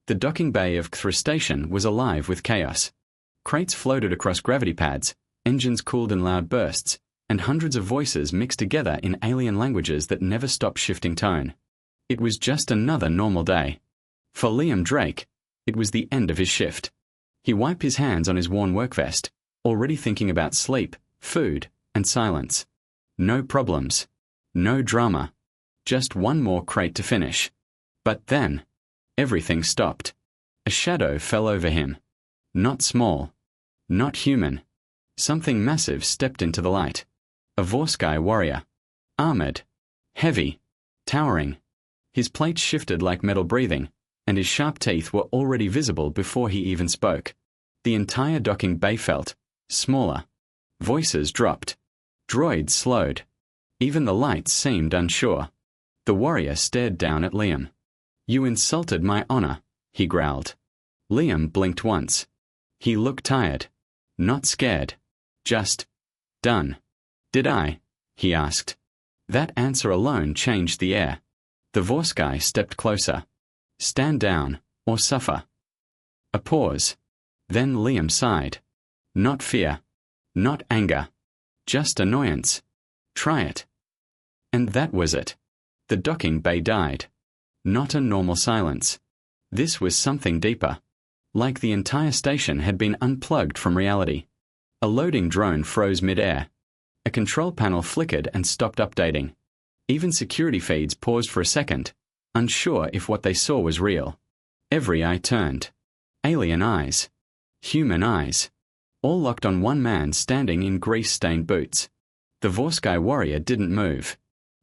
The docking bay of Kthra Station was alive with chaos. Crates floated across gravity pads, engines cooled in loud bursts, and hundreds of voices mixed together in alien languages that never stopped shifting tone. It was just another normal day. For Liam Drake, it was the end of his shift. He wiped his hands on his worn work vest, already thinking about sleep, food, and silence. No problems. No drama. Just one more crate to finish. But then, everything stopped. A shadow fell over him. Not small. Not human. Something massive stepped into the light. A Vorsky warrior. Armored. Heavy. Towering. His plates shifted like metal breathing, and his sharp teeth were already visible before he even spoke. The entire docking bay felt smaller. Voices dropped. Droids slowed. Even the lights seemed unsure. The warrior stared down at Liam. "You insulted my honor," he growled. Liam blinked once. He looked tired. Not scared. Just done. "Did I?" he asked. That answer alone changed the air. The Vorsky stepped closer. "Stand down, or suffer." A pause. Then Liam sighed. Not fear. Not anger. Just annoyance. Try it. And that was it. The docking bay died. Not a normal silence. This was something deeper. Like the entire station had been unplugged from reality. A loading drone froze mid-air. A control panel flickered and stopped updating. Even security feeds paused for a second, unsure if what they saw was real. Every eye turned. Alien eyes. Human eyes. All locked on one man standing in grease-stained boots. The Vorsky warrior didn't move.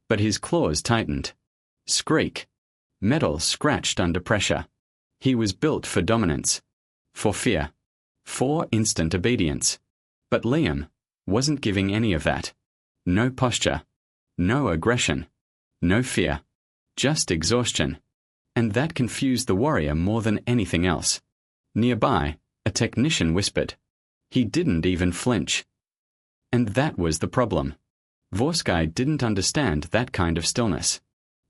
But his claws tightened. Skreek. Metal scratched under pressure. He was built for dominance. For fear. For instant obedience. But Liam wasn't giving any of that. No posture. No aggression. No fear. Just exhaustion. And that confused the warrior more than anything else. Nearby, a technician whispered. He didn't even flinch. And that was the problem. Vorsky didn't understand that kind of stillness.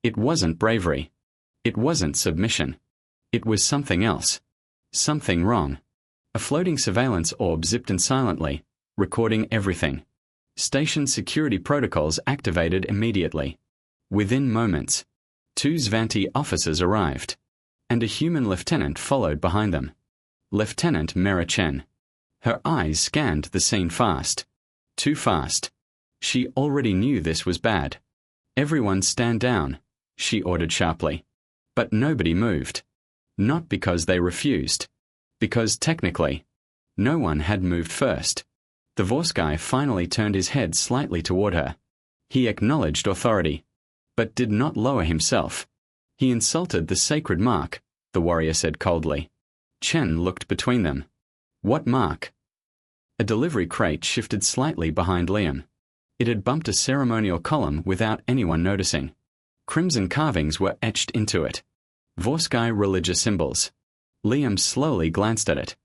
It wasn't bravery. It wasn't submission. It was something else. Something wrong. A floating surveillance orb zipped in silently, recording everything. Station security protocols activated immediately. Within moments, 2 Zvanti officers arrived, and a human lieutenant followed behind them. Lieutenant Mera Chen. Her eyes scanned the scene fast. Too fast. She already knew this was bad. "Everyone stand down," she ordered sharply. But nobody moved. Not because they refused. Because technically, no one had moved first. The Vorsky finally turned his head slightly toward her. He acknowledged authority, but did not lower himself. He insulted the sacred mark, the warrior said coldly. Chen looked between them. What mark? A delivery crate shifted slightly behind Liam. It had bumped a ceremonial column without anyone noticing. Crimson carvings were etched into it. Vorsky religious symbols. Liam slowly glanced at it.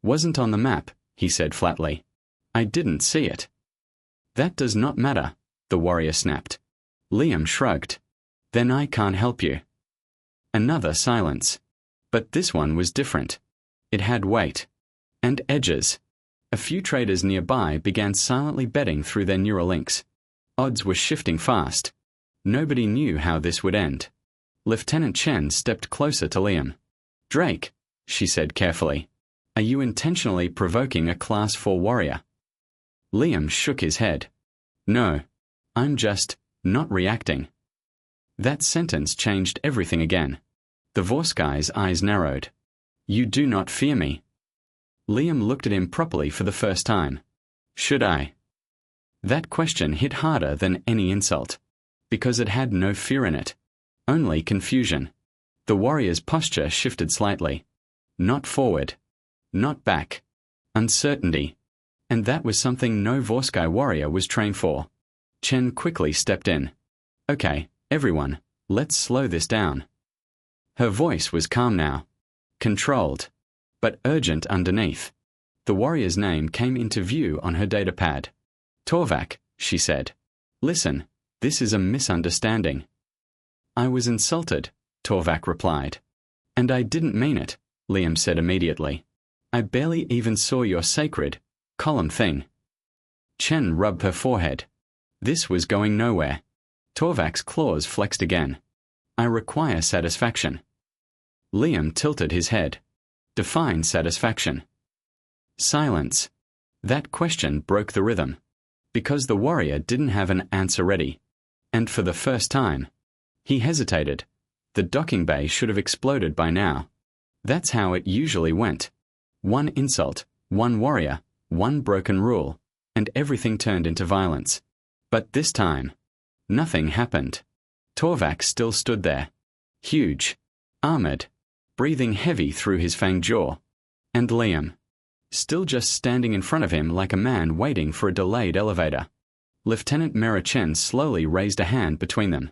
"Wasn't on the map," he said flatly. "I didn't see it." "That does not matter," the warrior snapped. Liam shrugged. "Then I can't help you." Another silence. But this one was different. It had weight. And edges. A few traders nearby began silently betting through their neural links. Odds were shifting fast. Nobody knew how this would end. Lieutenant Chen stepped closer to Liam. "Drake," she said carefully, "are you intentionally provoking a Class 4 warrior?" Liam shook his head. "No. I'm just not reacting." That sentence changed everything again. The Vorsky's eyes narrowed. "You do not fear me." Liam looked at him properly for the first time. "Should I?" That question hit harder than any insult, because it had no fear in it. Only confusion. The warrior's posture shifted slightly. Not forward. Not back. Uncertainty. And that was something no Vorsky warrior was trained for. Chen quickly stepped in. "Okay, everyone, let's slow this down." Her voice was calm now. Controlled. But urgent underneath. The warrior's name came into view on her datapad. "Torvak," she said. "Listen, this is a misunderstanding." "I was insulted," Torvak replied. And I didn't mean it, Liam said immediately. I barely even saw your sacred column thing. Chen rubbed her forehead. This was going nowhere. Torvak's claws flexed again. I require satisfaction. Liam tilted his head. Define satisfaction. Silence. That question broke the rhythm. Because the warrior didn't have an answer ready. And for the first time, he hesitated. The docking bay should have exploded by now. That's how it usually went. One insult, one warrior, one broken rule, and everything turned into violence. But this time, nothing happened. Torvak still stood there. Huge, armored, breathing heavy through his fanged jaw. And Liam, still just standing in front of him like a man waiting for a delayed elevator. Lieutenant Mera Chen slowly raised a hand between them.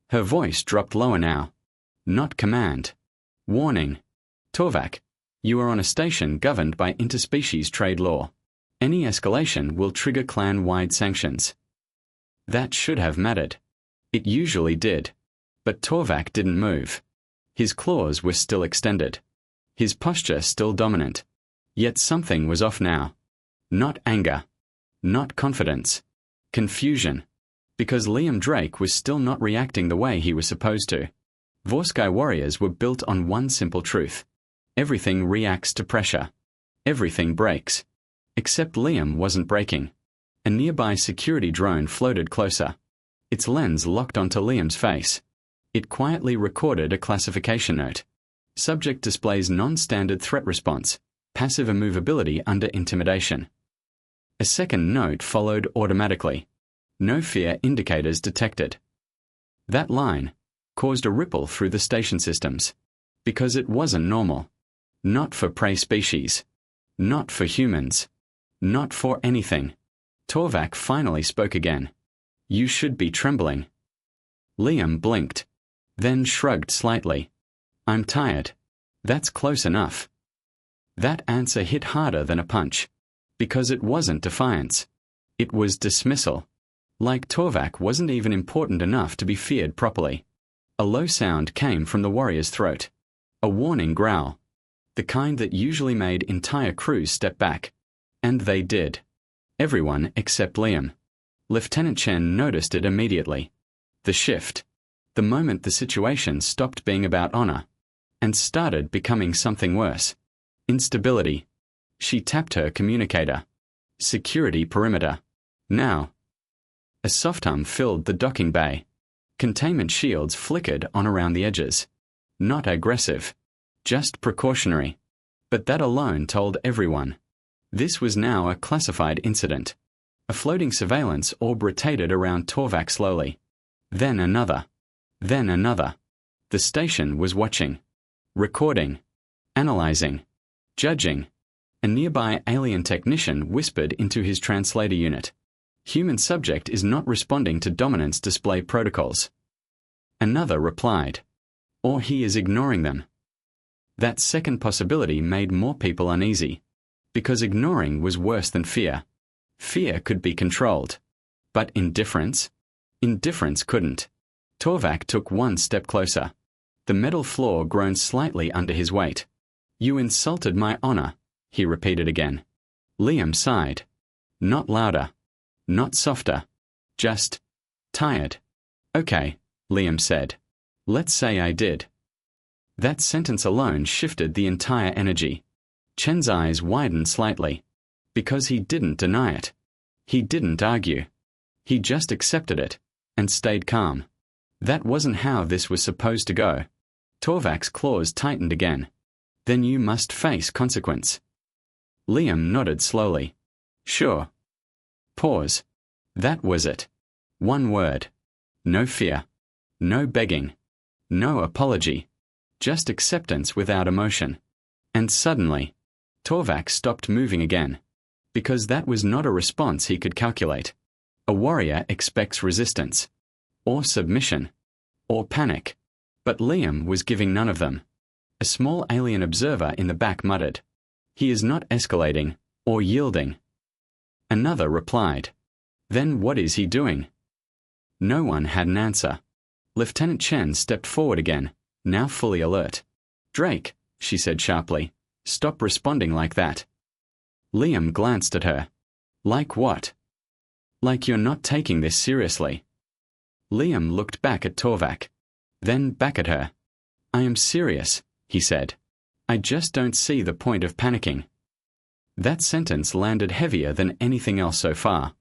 Her voice dropped lower now. Not command. Warning. Torvak, you are on a station governed by interspecies trade law. Any escalation will trigger clan-wide sanctions. That should have mattered. It usually did. But Torvak didn't move. His claws were still extended. His posture still dominant. Yet something was off now. Not anger. Not confidence. Confusion. Because Liam Drake was still not reacting the way he was supposed to. Vorsky warriors were built on one simple truth. Everything reacts to pressure. Everything breaks. Except Liam wasn't breaking. A nearby security drone floated closer. Its lens locked onto Liam's face. It quietly recorded a classification note. Subject displays non-standard threat response, passive immovability under intimidation. A second note followed automatically. No fear indicators detected. That line caused a ripple through the station systems. Because it wasn't normal. Not for prey species. Not for humans. Not for anything. Torvak finally spoke again. You should be trembling. Liam blinked. Then shrugged slightly. I'm tired. That's close enough. That answer hit harder than a punch. Because it wasn't defiance. It was dismissal. Like Torvak wasn't even important enough to be feared properly. A low sound came from the warrior's throat. A warning growl. The kind that usually made entire crews step back. And they did. Everyone except Liam. Lieutenant Chen noticed it immediately. The shift. The moment the situation stopped being about honor and started becoming something worse. Instability. She tapped her communicator. Security perimeter. Now. A soft hum filled the docking bay. Containment shields flickered on around the edges. Not aggressive. Just precautionary. But that alone told everyone. This was now a classified incident. A floating surveillance orb rotated around Torvak slowly. Then another. Then another. The station was watching. Recording. Analyzing. Judging. A nearby alien technician whispered into his translator unit. Human subject is not responding to dominance display protocols. Another replied. Or he is ignoring them. That second possibility made more people uneasy. Because ignoring was worse than fear. Fear could be controlled. But indifference? Indifference couldn't. Torvak took one step closer. The metal floor groaned slightly under his weight. You insulted my honor, he repeated again. Liam sighed. Not louder. Not softer. Just tired. Okay, Liam said. Let's say I did. That sentence alone shifted the entire energy. Chen's eyes widened slightly. Because he didn't deny it. He didn't argue. He just accepted it, and stayed calm. That wasn't how this was supposed to go. Torvak's claws tightened again. Then you must face consequence. Liam nodded slowly. Sure. Pause. That was it. One word. No fear. No begging. No apology. Just acceptance without emotion. And suddenly, Torvak stopped moving again. Because that was not a response he could calculate. A warrior expects resistance. Or submission. Or panic. But Liam was giving none of them. A small alien observer in the back muttered. He is not escalating, or yielding. Another replied. Then what is he doing? No one had an answer. Lieutenant Chen stepped forward again, now fully alert. Drake, she said sharply, stop responding like that. Liam glanced at her. Like what? Like you're not taking this seriously. Liam looked back at Torvak. Then back at her. I am serious, he said. I just don't see the point of panicking. That sentence landed heavier than anything else so far.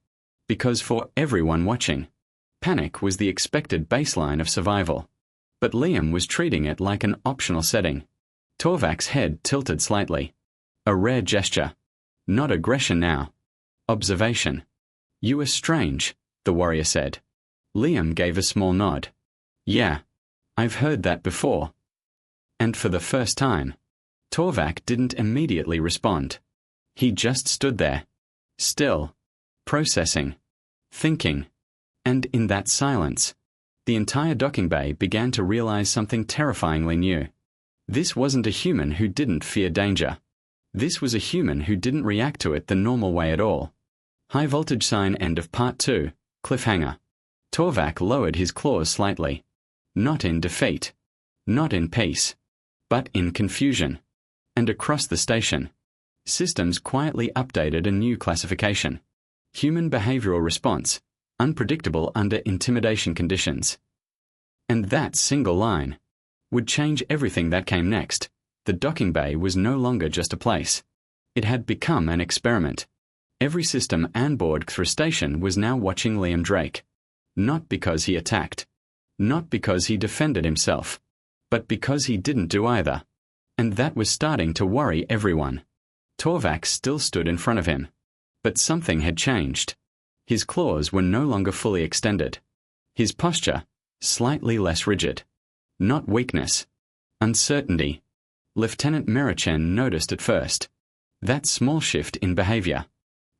Because for everyone watching, panic was the expected baseline of survival. But Liam was treating it like an optional setting. Torvak's head tilted slightly. A rare gesture. Not aggression now. Observation. You are strange, the warrior said. Liam gave a small nod. Yeah. I've heard that before. And for the first time, Torvak didn't immediately respond. He just stood there. Still. Processing. Thinking. And in that silence, the entire docking bay began to realize something terrifyingly new. This wasn't a human who didn't fear danger. This was a human who didn't react to it the normal way at all. High voltage sign end of part 2, cliffhanger. Torvak lowered his claws slightly. Not in defeat. Not in peace. But in confusion. And across the station, systems quietly updated a new classification. Human behavioral response, unpredictable under intimidation conditions. And that single line would change everything that came next. The docking bay was no longer just a place. It had become an experiment. Every system and board through station was now watching Liam Drake. Not because he attacked. Not because he defended himself. But because he didn't do either. And that was starting to worry everyone. Torvak still stood in front of him. But something had changed. His claws were no longer fully extended. His posture, slightly less rigid. Not weakness. Uncertainty. Lieutenant Narration noticed at first. That small shift in behavior.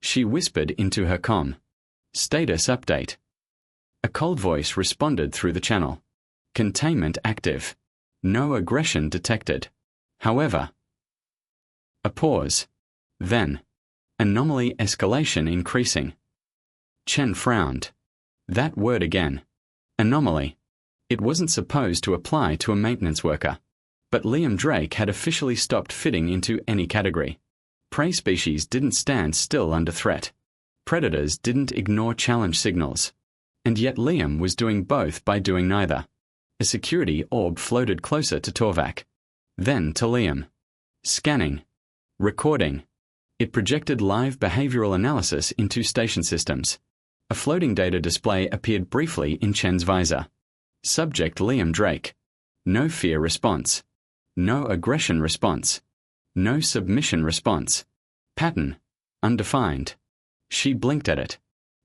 She whispered into her comm. Status update. A cold voice responded through the channel. Containment active. No aggression detected. However. A pause. Then. Anomaly escalation increasing. Chen frowned. That word again. Anomaly. It wasn't supposed to apply to a maintenance worker. But Liam Drake had officially stopped fitting into any category. Prey species didn't stand still under threat. Predators didn't ignore challenge signals. And yet Liam was doing both by doing neither. A security orb floated closer to Torvak. Then to Liam. Scanning. Recording. It projected live behavioral analysis into station systems. A floating data display appeared briefly in Chen's visor. Subject Liam Drake. No fear response. No aggression response. No submission response. Pattern. Undefined. She blinked at it.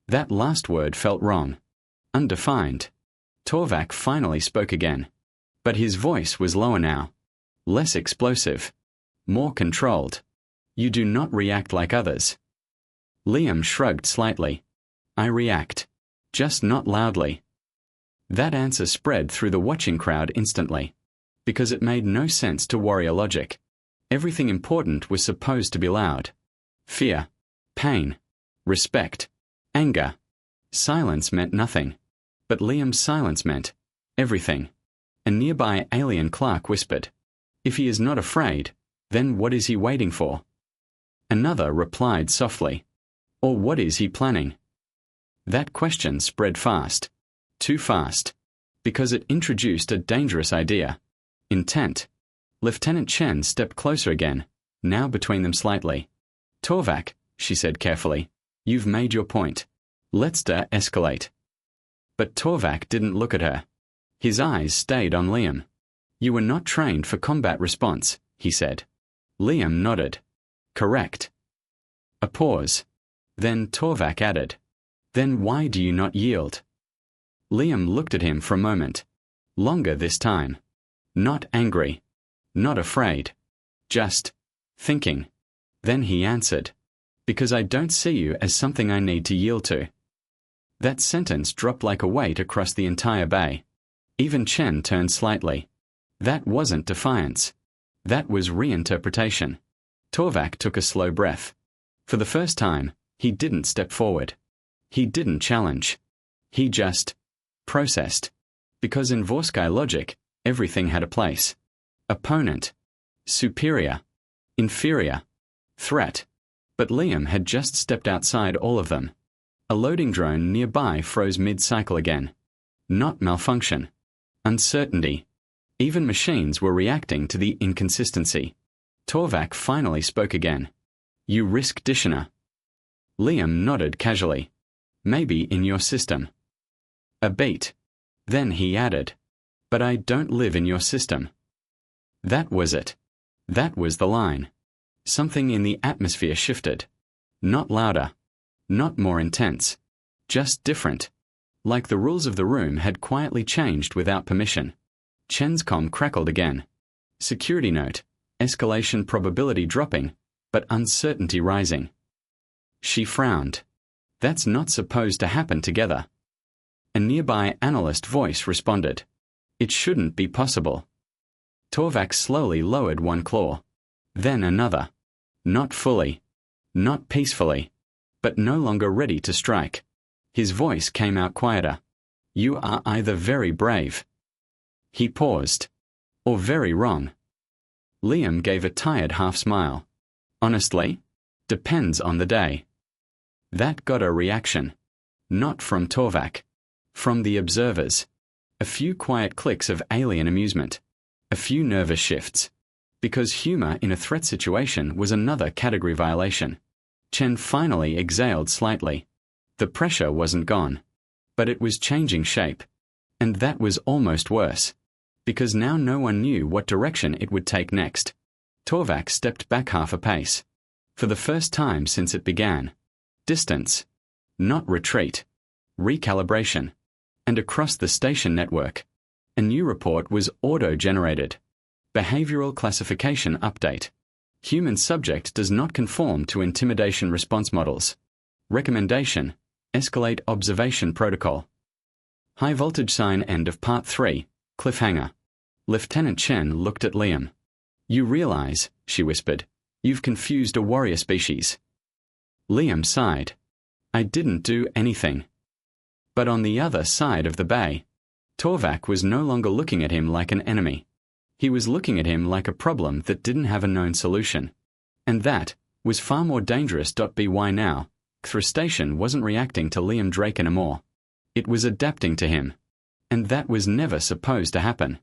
That last word felt wrong. Undefined. Torvak finally spoke again. But his voice was lower now. Less explosive. More controlled. You do not react like others. Liam shrugged slightly. I react. Just not loudly. That answer spread through the watching crowd instantly. Because it made no sense to warrior logic. Everything important was supposed to be loud. Fear. Pain. Respect. Anger. Silence meant nothing. But Liam's silence meant everything. A nearby alien clerk whispered, If he is not afraid, then what is he waiting for? Another replied softly, Or what is he planning? That question spread fast. Too fast. Because it introduced a dangerous idea. Intent. Lieutenant Chen stepped closer again, now between them slightly. Torvak, she said carefully, you've made your point. Let's de-escalate. But Torvak didn't look at her. His eyes stayed on Liam. You were not trained for combat response, he said. Liam nodded. Correct. A pause. Then Torvak added, Then why do you not yield? Liam looked at him for a moment. Longer this time. Not angry. Not afraid. Just thinking. Then he answered, Because I don't see you as something I need to yield to. That sentence dropped like a weight across the entire bay. Even Chen turned slightly. That wasn't defiance. That was reinterpretation. Torvak took a slow breath. For the first time, he didn't step forward. He didn't challenge. He just processed. Because in Vorsky logic, everything had a place. opponent, superior, inferior, threat. But Liam had just stepped outside all of them. A loading drone nearby froze mid-cycle again. Not malfunction. Uncertainty. Even machines were reacting to the inconsistency. Torvak finally spoke again. You risk Dishina. Liam nodded casually. Maybe in your system. A beat. Then he added. But I don't live in your system. That was it. That was the line. Something in the atmosphere shifted. Not louder. Not more intense. Just different. Like the rules of the room had quietly changed without permission. Chen's comm crackled again. Security note. Escalation probability dropping, but uncertainty rising. She frowned. That's not supposed to happen together. A nearby analyst voice responded. It shouldn't be possible. Torvak slowly lowered one claw. Then another. Not fully. Not peacefully. But no longer ready to strike. His voice came out quieter. You are either very brave. He paused. Or very wrong. Liam gave a tired half-smile. Honestly? Depends on the day. That got a reaction. Not from Torvak. From the observers. A few quiet clicks of alien amusement. A few nervous shifts. Because humor in a threat situation was another category violation. Chen finally exhaled slightly. The pressure wasn't gone. But it was changing shape. And that was almost worse. Because now no one knew what direction it would take next. Torvak stepped back half a pace. For the first time since it began. Distance. Not retreat. Recalibration. And across the station network. A new report was auto-generated. Behavioral classification update. Human subject does not conform to intimidation response models. Recommendation. Escalate observation protocol. High voltage sign end of part 3. Cliffhanger. Lieutenant Chen looked at Liam. You realize, she whispered, you've confused a warrior species. Liam sighed. I didn't do anything. But on the other side of the bay, Torvak was no longer looking at him like an enemy. He was looking at him like a problem that didn't have a known solution. And that was far more dangerous. By now, Kthra Station wasn't reacting to Liam Drake anymore. It was adapting to him. And that was never supposed to happen.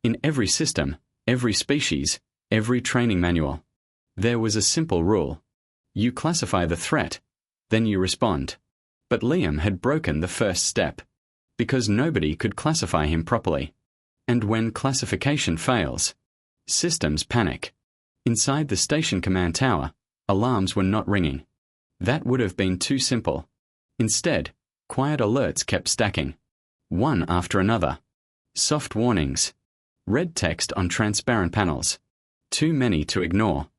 In every system, every species, every training manual, there was a simple rule. You classify the threat, then you respond. But Liam had broken the first step. Because nobody could classify him properly. And when classification fails, systems panic. Inside the station command tower, alarms were not ringing. That would have been too simple. Instead, quiet alerts kept stacking. One after another. Soft warnings. Red text on transparent panels. Too many to ignore.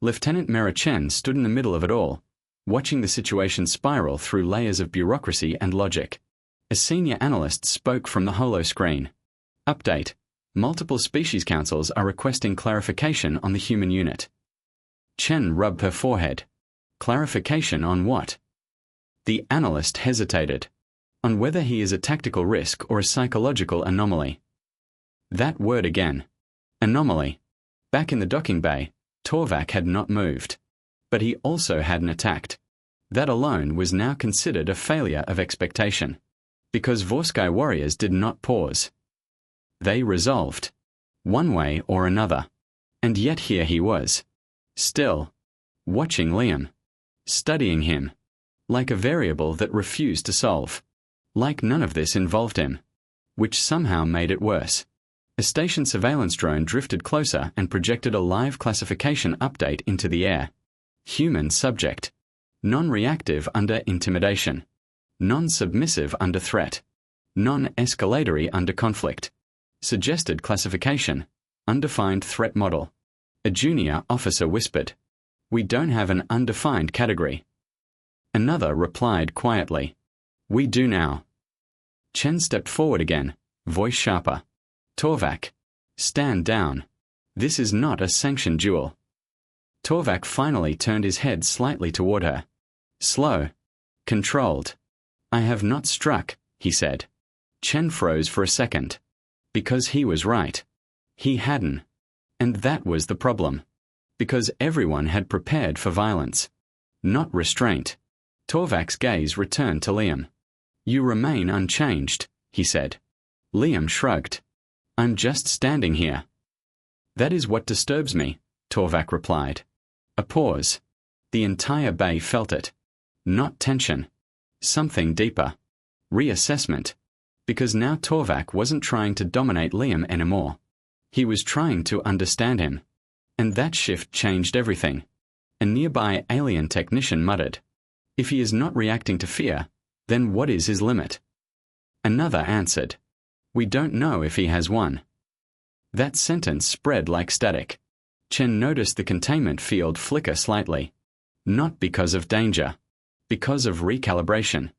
Lieutenant Mera Chen stood in the middle of it all, watching the situation spiral through layers of bureaucracy and logic. A senior analyst spoke from the holo screen. Update. Multiple species councils are requesting clarification on the human unit. Chen rubbed her forehead. Clarification on what? The analyst hesitated. On whether he is a tactical risk or a psychological anomaly. That word again. Anomaly. Back in the docking bay, Torvak had not moved. But he also hadn't attacked. That alone was now considered a failure of expectation. Because Vorsky warriors did not pause. They resolved. One way or another. And yet here he was. Still. Watching Liam. Studying him. Like a variable that refused to solve. Like none of this involved him. Which somehow made it worse. A station surveillance drone drifted closer and projected a live classification update into the air. Human subject. Non-reactive under intimidation. Non-submissive under threat. Non-escalatory under conflict. Suggested classification. Undefined threat model. A junior officer whispered. We don't have an undefined category. Another replied quietly. We do now. Chen stepped forward again, voice sharper. Torvak. Stand down. This is not a sanctioned duel. Torvak finally turned his head slightly toward her. Slow. Controlled. I have not struck, he said. Chen froze for a second. Because he was right. He hadn't. And that was the problem. Because everyone had prepared for violence. Not restraint. Torvak's gaze returned to Liam. You remain unchanged, he said. Liam shrugged. I'm just standing here. That is what disturbs me, Torvak replied. A pause. The entire bay felt it. Not tension. Something deeper. Reassessment. Because now Torvak wasn't trying to dominate Liam anymore. He was trying to understand him. And that shift changed everything. A nearby alien technician muttered. If he is not reacting to fear, then what is his limit? Another answered. We don't know if he has one. That sentence spread like static. Chen noticed the containment field flicker slightly. Not because of danger. Because of recalibration.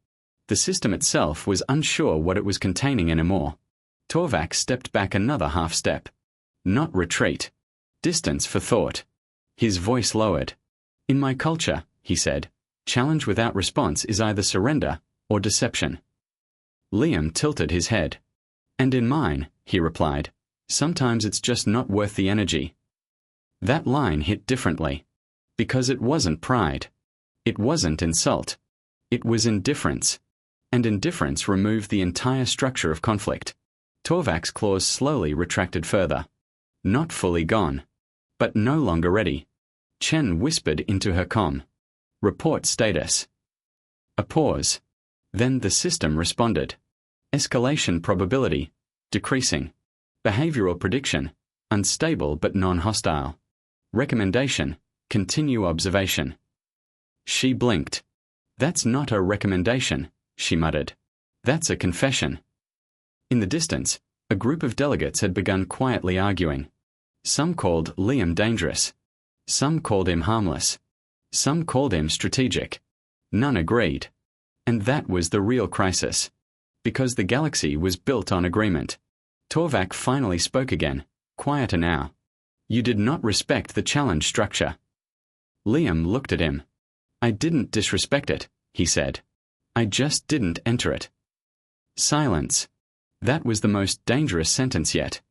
The system itself was unsure what it was containing anymore. Torvak stepped back another half step. Not retreat. Distance for thought. His voice lowered. In my culture, he said, challenge without response is either surrender or deception. Liam tilted his head. And in mine, he replied, sometimes it's just not worth the energy. That line hit differently. Because it wasn't pride. It wasn't insult. It was indifference. And indifference removed the entire structure of conflict. Torvak's claws slowly retracted further. Not fully gone. But no longer ready. Chen whispered into her comm. Report status. A pause. Then the system responded. Escalation probability. Decreasing. Behavioral prediction. Unstable but non-hostile. Recommendation. Continue observation. She blinked. That's not a recommendation, she muttered. That's a confession. In the distance, a group of delegates had begun quietly arguing. Some called Liam dangerous. Some called him harmless. Some called him strategic. None agreed. And that was the real crisis. Because the galaxy was built on agreement. Torvak finally spoke again, quieter now. You did not respect the challenge structure. Liam looked at him. I didn't disrespect it, he said. I just didn't enter it. Silence. That was the most dangerous sentence yet.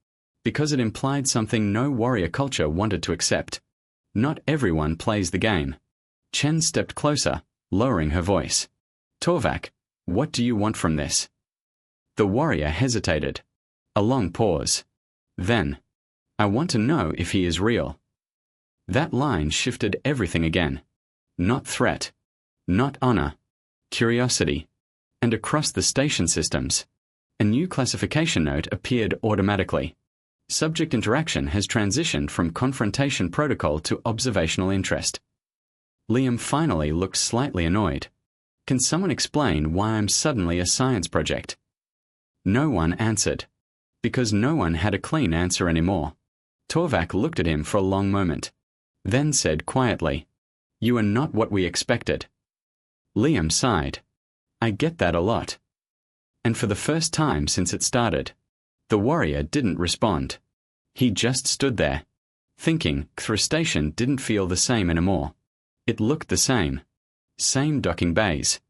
Because it implied something no warrior culture wanted to accept. Not everyone plays the game. Chen stepped closer, lowering her voice. Torvak, what do you want from this? The warrior hesitated. A long pause. Then, I want to know if he is real. That line shifted everything again. Not threat. Not honor. Curiosity. And across the station systems, a new classification note appeared automatically. Subject interaction has transitioned from confrontation protocol to observational interest. Liam finally looked slightly annoyed. Can someone explain why I'm suddenly a science project? No one answered. Because no one had a clean answer anymore. Torvak looked at him for a long moment. Then said quietly, You are not what we expected. Liam sighed. I get that a lot. And for the first time since it started, the warrior didn't respond. He just stood there. Thinking, Kthra Station didn't feel the same anymore. It looked the same. Same docking bays.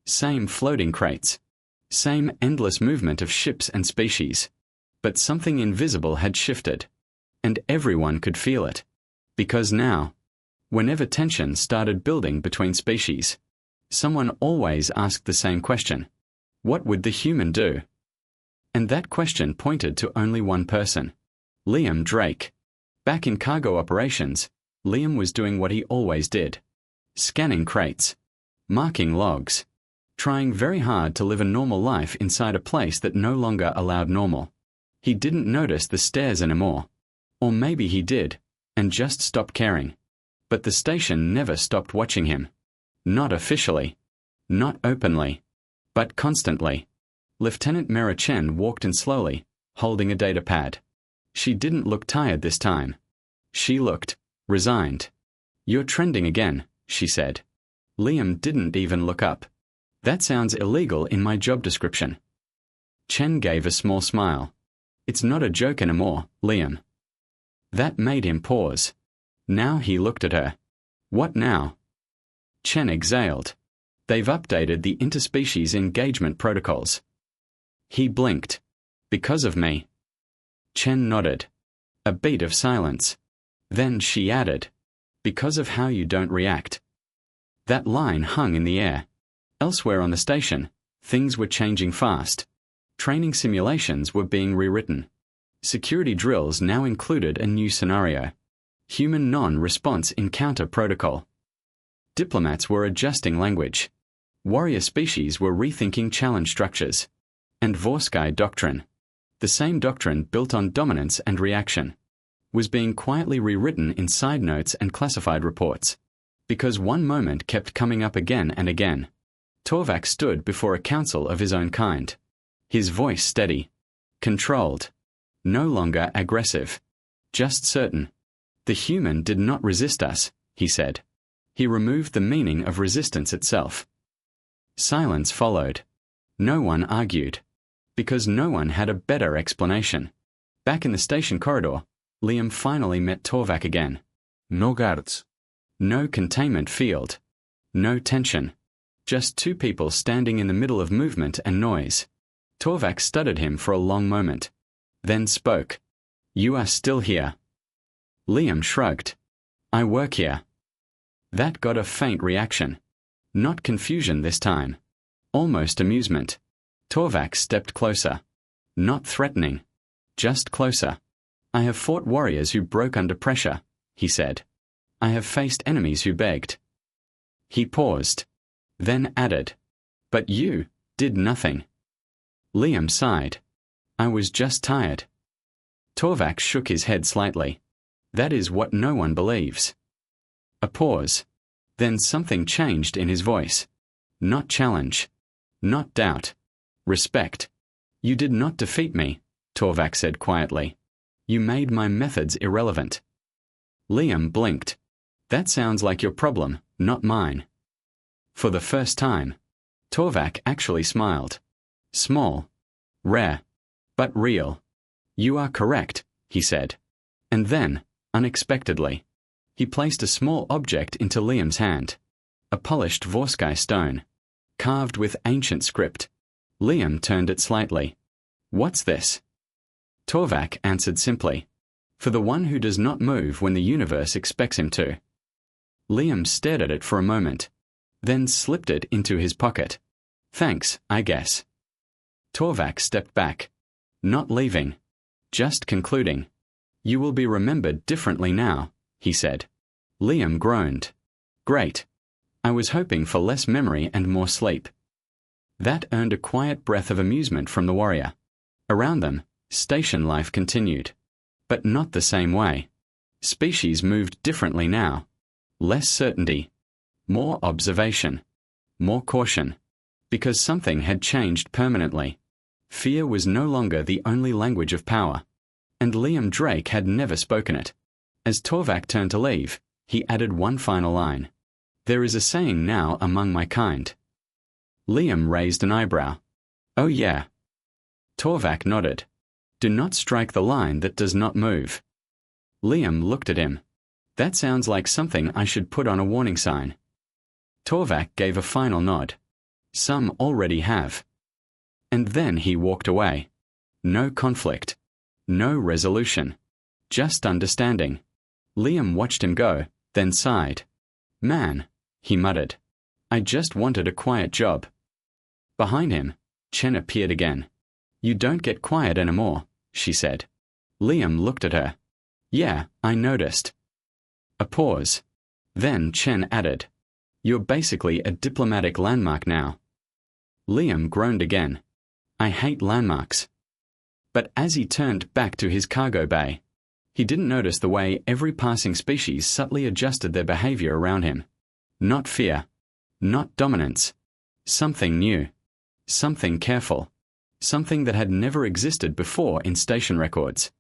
Same floating crates. Same endless movement of ships and species. But something invisible had shifted. And everyone could feel it. Because now, whenever tension started building between species, someone always asked the same question. What would the human do? And that question pointed to only one person. Liam Drake. Back in cargo operations, Liam was doing what he always did. Scanning crates. Marking logs. Trying very hard to live a normal life inside a place that no longer allowed normal. He didn't notice the stairs anymore. Or maybe he did, and just stopped caring. But the station never stopped watching him. Not officially. Not openly. But constantly. Lieutenant Mera Chen walked in slowly, holding a data pad. She didn't look tired this time. She looked resigned. You're trending again, she said. Liam didn't even look up. That sounds illegal in my job description. Chen gave a small smile. It's not a joke anymore, Liam. That made him pause. Now he looked at her. What now? Chen exhaled. They've updated the interspecies engagement protocols. He blinked. Because of me. Chen nodded. A beat of silence. Then she added, "Because of how you don't react." That line hung in the air. Elsewhere on the station, things were changing fast. Training simulations were being rewritten. Security drills now included a new scenario: human non-response encounter protocol. Diplomats were adjusting language. Warrior species were rethinking challenge structures. And Vorsky doctrine, the same doctrine built on dominance and reaction, was being quietly rewritten in side notes and classified reports. Because one moment kept coming up again and again. Torvak stood before a council of his own kind. His voice steady, controlled, no longer aggressive, just certain. "The human did not resist us," he said. He removed the meaning of resistance itself. Silence followed. No one argued. Because no one had a better explanation. Back in the station corridor, Liam finally met Torvak again. No guards. No containment field. No tension. Just two people standing in the middle of movement and noise. Torvak studied him for a long moment. Then spoke. "You are still here." Liam shrugged. "I work here." That got a faint reaction. Not confusion this time. Almost amusement. Torvak stepped closer. Not threatening. Just closer. "I have fought warriors who broke under pressure," he said. "I have faced enemies who begged." He paused. Then added, "But you did nothing." Liam sighed. "I was just tired." Torvak shook his head slightly. "That is what no one believes." A pause. Then something changed in his voice. Not challenge. Not doubt. Respect. "You did not defeat me," Torvak said quietly. "You made my methods irrelevant." Liam blinked. "That sounds like your problem, not mine." For the first time, Torvak actually smiled. Small. Rare. But real. "You are correct," he said. And then, unexpectedly, he placed a small object into Liam's hand. A polished Vorsky stone, carved with ancient script. Liam turned it slightly. "What's this?" Torvak answered simply, "For the one who does not move when the universe expects him to." Liam stared at it for a moment, then slipped it into his pocket. "Thanks, I guess." Torvak stepped back. Not leaving. Just concluding. "You will be remembered differently now," he said. Liam groaned. "Great. I was hoping for less memory and more sleep." That earned a quiet breath of amusement from the warrior. Around them, station life continued. But not the same way. Species moved differently now. Less certainty. More observation. More caution. Because something had changed permanently. Fear was no longer the only language of power. And Liam Drake had never spoken it. As Torvak turned to leave, he added one final line. "There is a saying now among my kind." Liam raised an eyebrow. "Oh yeah." Torvak nodded. "Do not strike the line that does not move." Liam looked at him. "That sounds like something I should put on a warning sign." Torvak gave a final nod. "Some already have." And then he walked away. No conflict. No resolution. Just understanding. Liam watched him go, then sighed. "Man," he muttered. "I just wanted a quiet job." Behind him, Chen appeared again. "You don't get quiet anymore," she said. Liam looked at her. "Yeah, I noticed." A pause. Then Chen added, "You're basically a diplomatic landmark now." Liam groaned again. "I hate landmarks." But as he turned back to his cargo bay, he didn't notice the way every passing species subtly adjusted their behavior around him. Not fear. Not dominance. Something new. Something careful. Something that had never existed before in station records.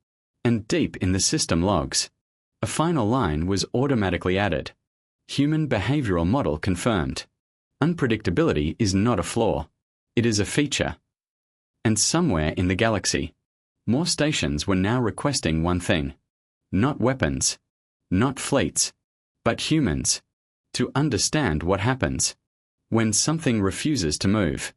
And deep in the system logs, a final line was automatically added. Human behavioral model confirmed. Unpredictability is not a flaw. It is a feature. And somewhere in the galaxy, more stations were now requesting one thing. Not weapons. Not fleets. But humans. To understand what happens when something refuses to move.